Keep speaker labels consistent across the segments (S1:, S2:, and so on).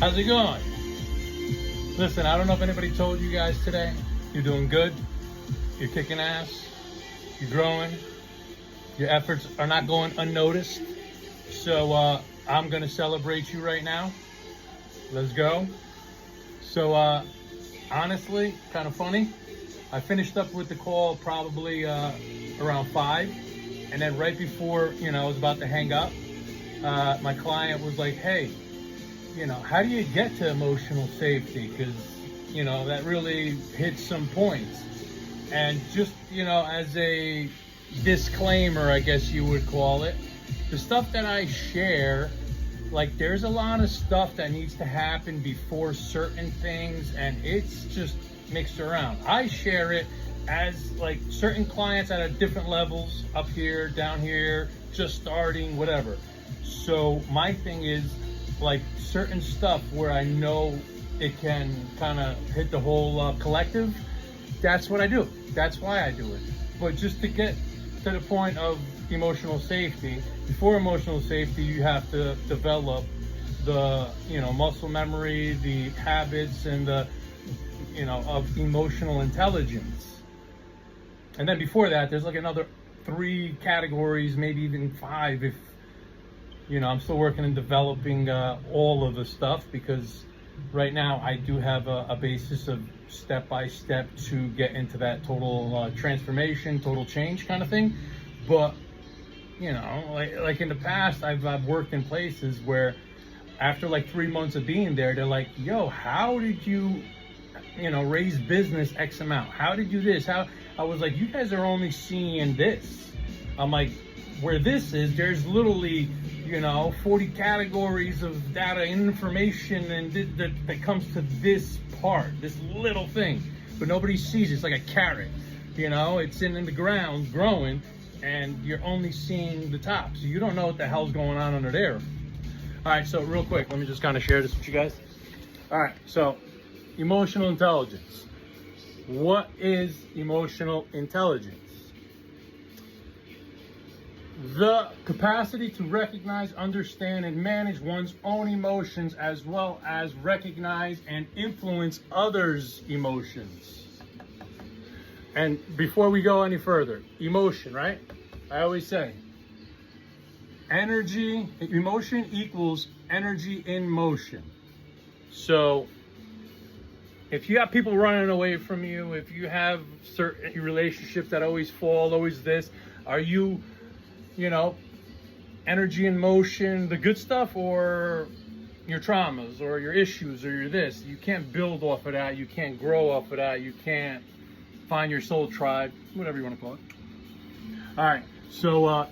S1: How's it going? Listen, I don't know if anybody told you guys today, you're doing good, you're kicking ass, you're growing, your efforts are not going unnoticed. So I'm gonna celebrate you right now. Let's go. So honestly, kind of funny. I finished up with the call probably around 5, and then right before I was about to hang up, my client was like, "Hey, how do you get to emotional safety? Because that really hits some points." And just as a disclaimer, I guess you would call it, the stuff that I share, like there's a lot of stuff that needs to happen before certain things, and it's just mixed around. I share it as like certain clients at different levels, up here, down here, just starting, whatever. So my thing is like certain stuff where I know it can kind of hit the whole collective. That's what I do. That's why I do it. But just to get to the point of emotional safety, before emotional safety, you have to develop the muscle memory, the habits, and the of emotional intelligence. And then before that, there's like another 3 categories, maybe even 5 if I'm still working and developing all of the stuff, because right now I do have a basis of step by step to get into that total transformation, total change kind of thing. But like in the past, I've worked in places where after like 3 months of being there, they're like, "Yo, how did you raise business X amount? How did you do this?" How I was like, "You guys are only seeing this." I'm like, where this is, there's literally 40 categories of data and information, and that comes to this part, this little thing, but nobody sees it. It's like a carrot, it's in the ground growing, and you're only seeing the top, so you don't know what the hell's going on under there. All right, so real quick, let me just kind of share this with you guys. All right, so emotional intelligence. What is emotional intelligence? The capacity to recognize, understand, and manage one's own emotions, as well as recognize and influence others' emotions. And before we go any further, emotion, right? I always say, emotion equals energy in motion. So if you have people running away from you, if you have certain relationships that always fall, always this, are you energy in motion, the good stuff, or your traumas or your issues or your this? You can't build off of that. You can't grow off of that. You can't find your soul tribe, whatever you want to call it. All right. So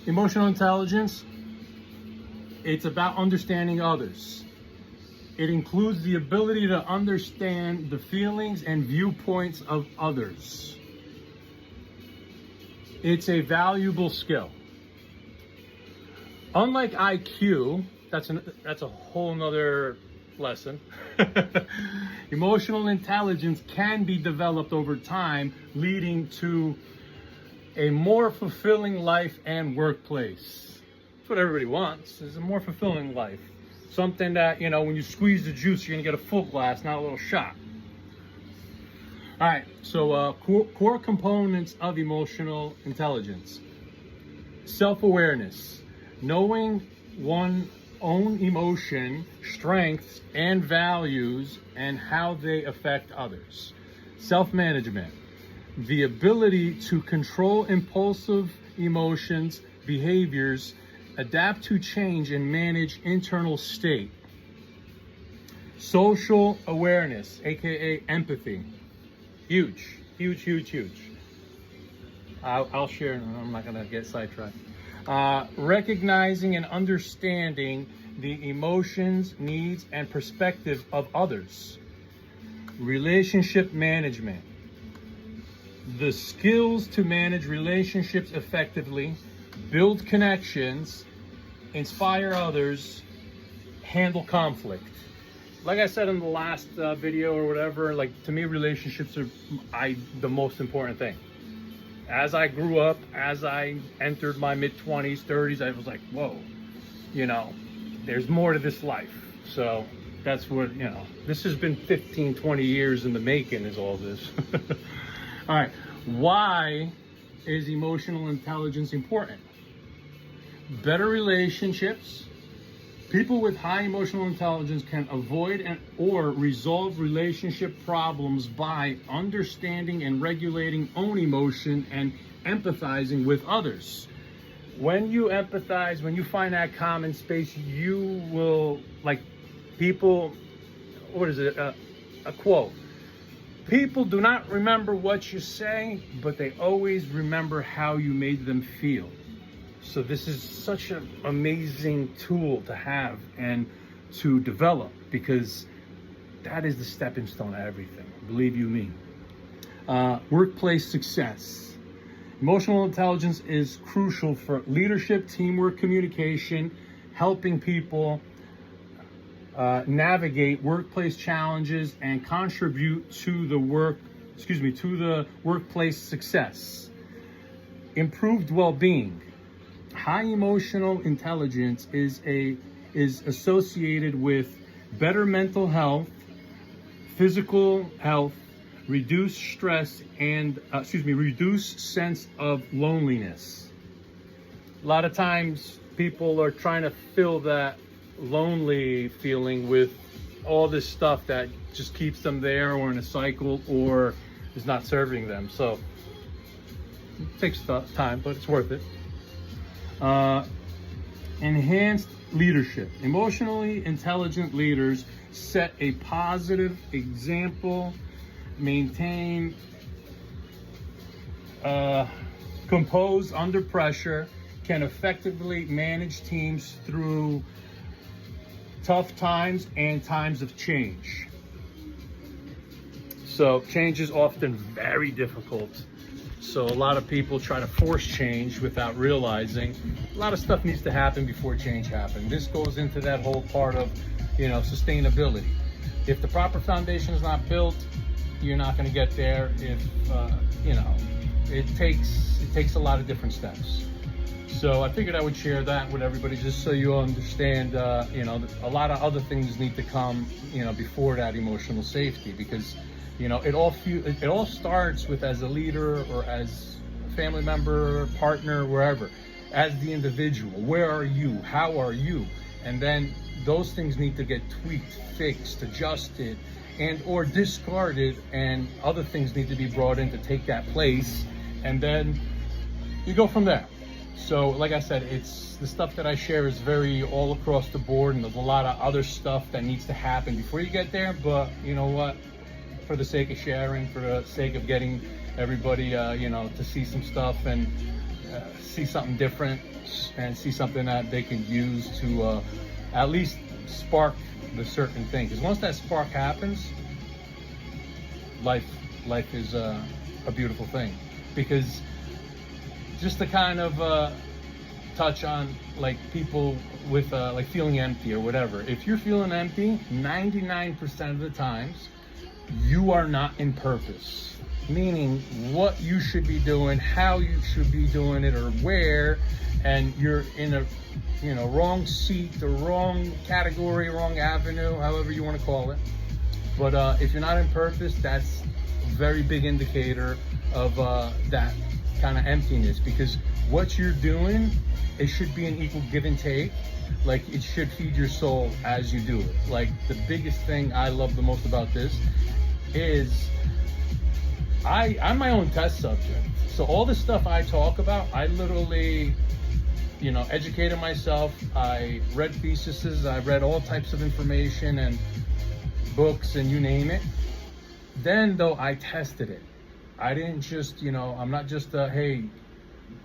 S1: emotional intelligence, it's about understanding others. It includes the ability to understand the feelings and viewpoints of others. It's a valuable skill. Unlike IQ, that's a whole nother lesson. Emotional intelligence can be developed over time, leading to a more fulfilling life and workplace. That's what everybody wants, is a more fulfilling life. Something that, when you squeeze the juice, you're gonna get a full glass, not a little shot. All right, so core components of emotional intelligence. Self-awareness, knowing one's own emotion, strengths, and values, and how they affect others. Self-management, the ability to control impulsive emotions, behaviors, adapt to change, and manage internal state. Social awareness, aka empathy. Huge. I'll share, I'm not gonna get sidetracked. Recognizing and understanding the emotions, needs, and perspectives of others. Relationship management, the skills to manage relationships effectively, build connections, inspire others, handle conflict. Like I said in the last video or whatever, like to me, relationships are the most important thing. As I grew up, as I entered my mid-20s, 30s, I was like, whoa, there's more to this life. So that's what, this has been 15, 20 years in the making, is all this. All right. Why is emotional intelligence important? Better relationships. People with high emotional intelligence can avoid or resolve relationship problems by understanding and regulating own emotion and empathizing with others. When you empathize, when you find that common space, you will, like, people, what is it? A quote. People do not remember what you say, but they always remember how you made them feel. So this is such an amazing tool to have and to develop, because that is the stepping stone to everything. Believe you me. Workplace success. Emotional intelligence is crucial for leadership, teamwork, communication, helping people navigate workplace challenges and contribute to the workplace success. Improved well-being. High emotional intelligence is associated with better mental health, physical health, reduced stress, and reduced sense of loneliness. A lot of times people are trying to fill that lonely feeling with all this stuff that just keeps them there, or in a cycle, or is not serving them. So it takes time, but it's worth it. Enhanced leadership. Emotionally intelligent leaders set a positive example, maintain compose under pressure, can effectively manage teams through tough times and times of change. So change is often very difficult. So a lot of people try to force change without realizing a lot of stuff needs to happen before change happens. This goes into that whole part of, sustainability. If the proper foundation is not built, you're not going to get there. If, it takes a lot of different steps. So I figured I would share that with everybody, just so you understand, a lot of other things need to come, before that emotional safety, because it all starts with, as a leader or as a family member, partner, wherever, as the individual. Where are you? How are you? And then those things need to get tweaked, fixed, adjusted, and or discarded, and other things need to be brought in to take that place, and then you go from there. So like I said, it's the stuff that I share is very all across the board, and there's a lot of other stuff that needs to happen before you get there. But you know what? For the sake of sharing, for the sake of getting everybody, to see some stuff and see something different, and see something that they can use to at least spark the certain thing. Because once that spark happens, life is a beautiful thing. Because just to kind of touch on, like, people with like feeling empty or whatever. If you're feeling empty, 99% of the times, you are not in purpose. Meaning what you should be doing, how you should be doing it, or where, and you're in a wrong seat, the wrong category, wrong avenue, however you want to call it. But if you're not in purpose, that's a very big indicator of that kind of emptiness, because what you're doing, it should be an equal give and take. Like, it should feed your soul as you do it. Like, the biggest thing I love the most about this is I'm my own test subject. So all the stuff I talk about, I literally educated myself. I read theses, I read all types of information and books and you name it. Then though, I tested it. I didn't just, I'm not just hey,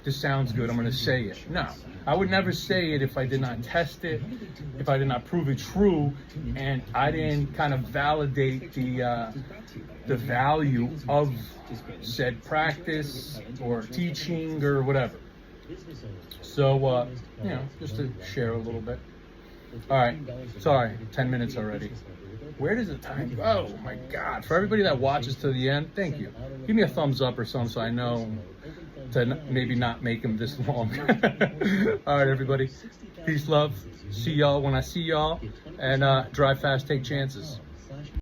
S1: this sounds good, I'm going to say it. No, I would never say it if I did not test it, if I did not prove it true, and I didn't kind of validate the value of said practice or teaching or whatever. So, just to share a little bit. All right. Sorry, 10 minutes already. Where does the time go? Oh my God. For everybody that watches to the end, thank you. Give me a thumbs up or something so I know to maybe not make them this long. All right, everybody. Peace, love. See y'all when I see y'all. And drive fast, take chances.